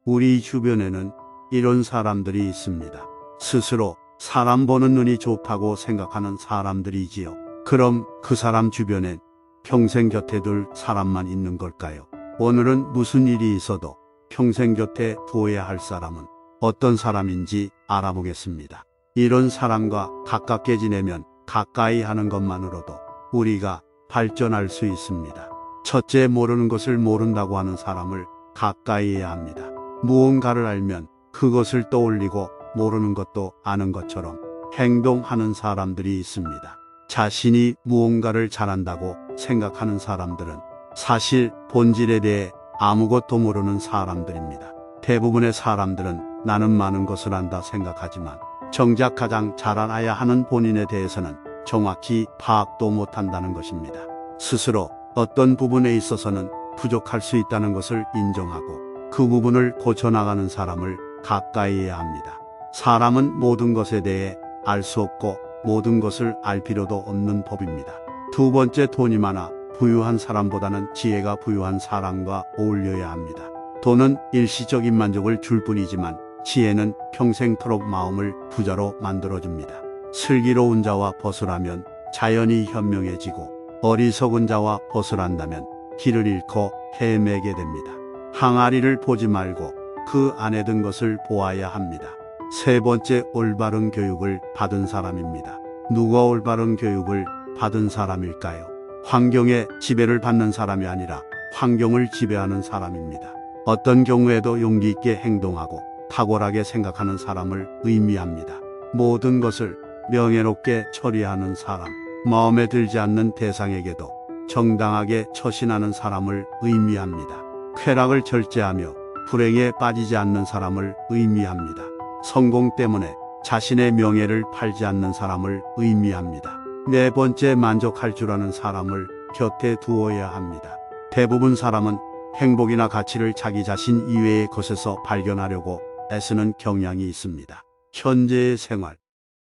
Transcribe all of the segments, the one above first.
우리 주변에는 이런 사람들이 있습니다. 스스로 사람 보는 눈이 좋다고 생각하는 사람들이지요. 그럼 그 사람 주변엔 평생 곁에 둘 사람만 있는 걸까요? 오늘은 무슨 일이 있어도 평생 곁에 두어야 할 사람은 어떤 사람인지 알아보겠습니다. 이런 사람과 가깝게 지내면 가까이 하는 것만으로도 우리가 발전할 수 있습니다. 첫째, 모르는 것을 모른다고 하는 사람을 가까이 해야 합니다. 무언가를 알면 그것을 떠올리고 모르는 것도 아는 것처럼 행동하는 사람들이 있습니다. 자신이 무언가를 잘한다고 생각하는 사람들은 사실 본질에 대해 아무것도 모르는 사람들입니다. 대부분의 사람들은 나는 많은 것을 안다 생각하지만 정작 가장 잘 알아야 하는 본인에 대해서는 정확히 파악도 못한다는 것입니다. 스스로 어떤 부분에 있어서는 부족할 수 있다는 것을 인정하고 그 부분을 고쳐나가는 사람을 가까이 해야 합니다. 사람은 모든 것에 대해 알 수 없고 모든 것을 알 필요도 없는 법입니다. 두 번째, 돈이 많아 부유한 사람보다는 지혜가 부유한 사람과 어울려야 합니다. 돈은 일시적인 만족을 줄 뿐이지만 지혜는 평생토록 마음을 부자로 만들어줍니다. 슬기로운 자와 벗으라면 자연이 현명해지고 어리석은 자와 벗으란다면 길을 잃고 헤매게 됩니다. 항아리를 보지 말고 그 안에 든 것을 보아야 합니다. 세 번째, 올바른 교육을 받은 사람입니다. 누가 올바른 교육을 받은 사람일까요? 환경에 지배를 받는 사람이 아니라 환경을 지배하는 사람입니다. 어떤 경우에도 용기 있게 행동하고 탁월하게 생각하는 사람을 의미합니다. 모든 것을 명예롭게 처리하는 사람, 마음에 들지 않는 대상에게도 정당하게 처신하는 사람을 의미합니다. 쾌락을 절제하며 불행에 빠지지 않는 사람을 의미합니다. 성공 때문에 자신의 명예를 팔지 않는 사람을 의미합니다. 네 번째, 만족할 줄 아는 사람을 곁에 두어야 합니다. 대부분 사람은 행복이나 가치를 자기 자신 이외의 것에서 발견하려고 애쓰는 경향이 있습니다. 현재의 생활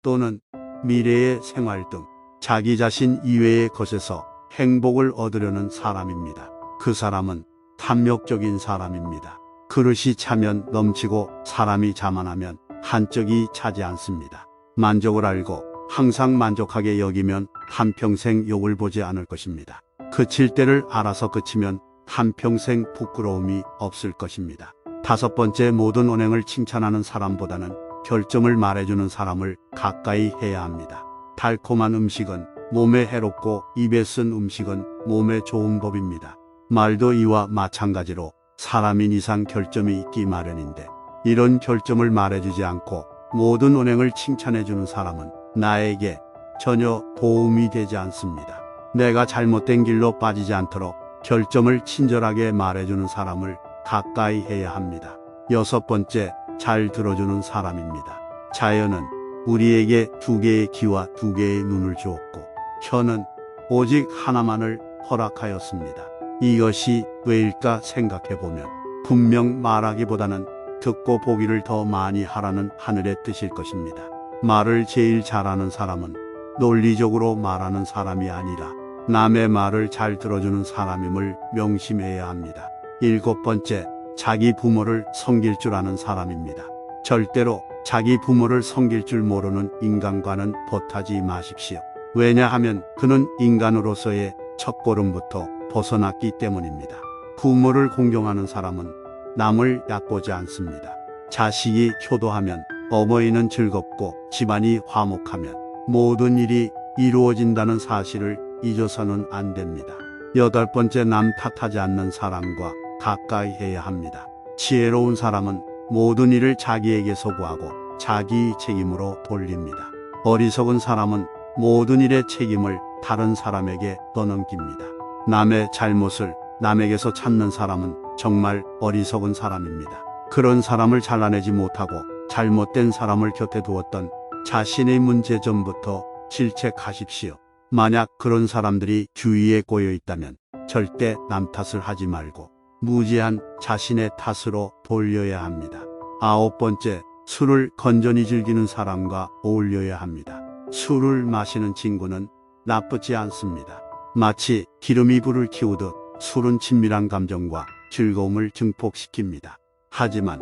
또는 미래의 생활 등 자기 자신 이외의 것에서 행복을 얻으려는 사람입니다. 그 사람은 탐욕적인 사람입니다. 그릇이 차면 넘치고 사람이 자만하면 한쪽이 차지 않습니다. 만족을 알고 항상 만족하게 여기면 한평생 욕을 보지 않을 것입니다. 그칠 때를 알아서 그치면 한평생 부끄러움이 없을 것입니다. 다섯 번째, 모든 언행을 칭찬하는 사람보다는 결점을 말해주는 사람을 가까이 해야 합니다. 달콤한 음식은 몸에 해롭고 입에 쓴 음식은 몸에 좋은 법입니다. 말도 이와 마찬가지로 사람인 이상 결점이 있기 마련인데 이런 결점을 말해주지 않고 모든 언행을 칭찬해주는 사람은 나에게 전혀 도움이 되지 않습니다. 내가 잘못된 길로 빠지지 않도록 결점을 친절하게 말해주는 사람을 가까이 해야 합니다. 여섯 번째, 잘 들어주는 사람입니다. 자연은 우리에게 두 개의 귀와 두 개의 눈을 주었고 혀는 오직 하나만을 허락하였습니다. 이것이 왜일까 생각해보면 분명 말하기보다는 듣고 보기를 더 많이 하라는 하늘의 뜻일 것입니다. 말을 제일 잘하는 사람은 논리적으로 말하는 사람이 아니라 남의 말을 잘 들어주는 사람임을 명심해야 합니다. 일곱 번째, 자기 부모를 섬길 줄 아는 사람입니다. 절대로 자기 부모를 섬길 줄 모르는 인간과는 벗하지 마십시오. 왜냐하면 그는 인간으로서의 첫걸음부터 벗어났기 때문입니다. 부모를 공경하는 사람은 남을 얕보지 않습니다. 자식이 효도하면 어머니는 즐겁고 집안이 화목하면 모든 일이 이루어진다는 사실을 잊어서는 안 됩니다. 여덟 번째, 남 탓하지 않는 사람과 가까이 해야 합니다. 지혜로운 사람은 모든 일을 자기에게서 구하고 자기 책임으로 돌립니다. 어리석은 사람은 모든 일의 책임을 다른 사람에게 떠넘깁니다. 남의 잘못을 남에게서 찾는 사람은 정말 어리석은 사람입니다. 그런 사람을 잘라내지 못하고 잘못된 사람을 곁에 두었던 자신의 문제점부터 질책하십시오. 만약 그런 사람들이 주위에 꼬여 있다면 절대 남 탓을 하지 말고 무지한 자신의 탓으로 돌려야 합니다. 아홉 번째, 술을 건전히 즐기는 사람과 어울려야 합니다. 술을 마시는 친구는 나쁘지 않습니다. 마치 기름이 불을 키우듯 술은 친밀한 감정과 즐거움을 증폭시킵니다. 하지만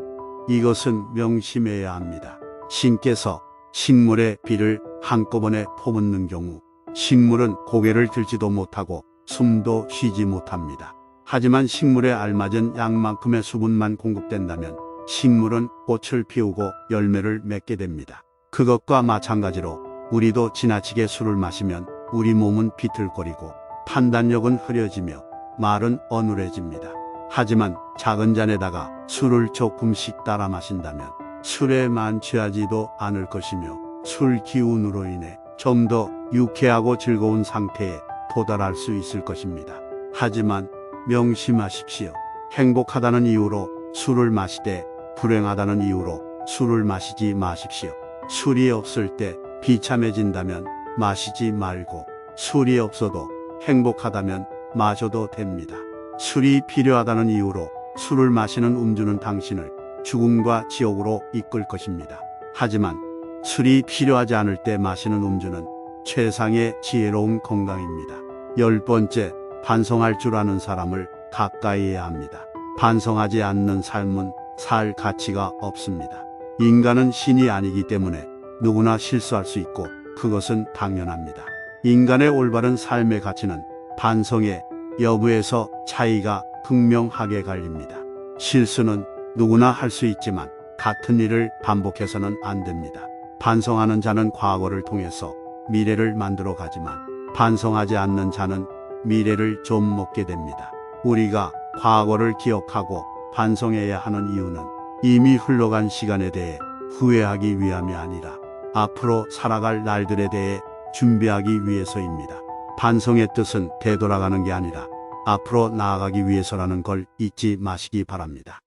이것은 명심해야 합니다. 신께서 식물의 비를 한꺼번에 퍼붓는 경우 식물은 고개를 들지도 못하고 숨도 쉬지 못합니다. 하지만 식물에 알맞은 양만큼의 수분만 공급된다면 식물은 꽃을 피우고 열매를 맺게 됩니다. 그것과 마찬가지로 우리도 지나치게 술을 마시면 우리 몸은 비틀거리고 판단력은 흐려지며 말은 어눌해집니다. 하지만 작은 잔에다가 술을 조금씩 따라 마신다면 술에 만취하지도 않을 것이며 술 기운으로 인해 좀 더 유쾌하고 즐거운 상태에 도달할 수 있을 것입니다. 하지만 명심하십시오. 행복하다는 이유로 술을 마시되 불행하다는 이유로 술을 마시지 마십시오. 술이 없을 때 비참해진다면 마시지 말고 술이 없어도 행복하다면 마셔도 됩니다. 술이 필요하다는 이유로 술을 마시는 음주는 당신을 죽음과 지옥으로 이끌 것입니다. 하지만 술이 필요하지 않을 때 마시는 음주는 최상의 지혜로운 건강입니다. 10번째, 반성할 줄 아는 사람을 가까이 해야 합니다. 반성하지 않는 삶은 살 가치가 없습니다. 인간은 신이 아니기 때문에 누구나 실수할 수 있고 그것은 당연합니다. 인간의 올바른 삶의 가치는 반성의 여부에서 차이가 극명하게 갈립니다. 실수는 누구나 할 수 있지만 같은 일을 반복해서는 안 됩니다. 반성하는 자는 과거를 통해서 미래를 만들어 가지만 반성하지 않는 자는 미래를 좀 먹게 됩니다. 우리가 과거를 기억하고 반성해야 하는 이유는 이미 흘러간 시간에 대해 후회하기 위함이 아니라 앞으로 살아갈 날들에 대해 준비하기 위해서입니다. 반성의 뜻은 되돌아가는 게 아니라 앞으로 나아가기 위해서라는 걸 잊지 마시기 바랍니다.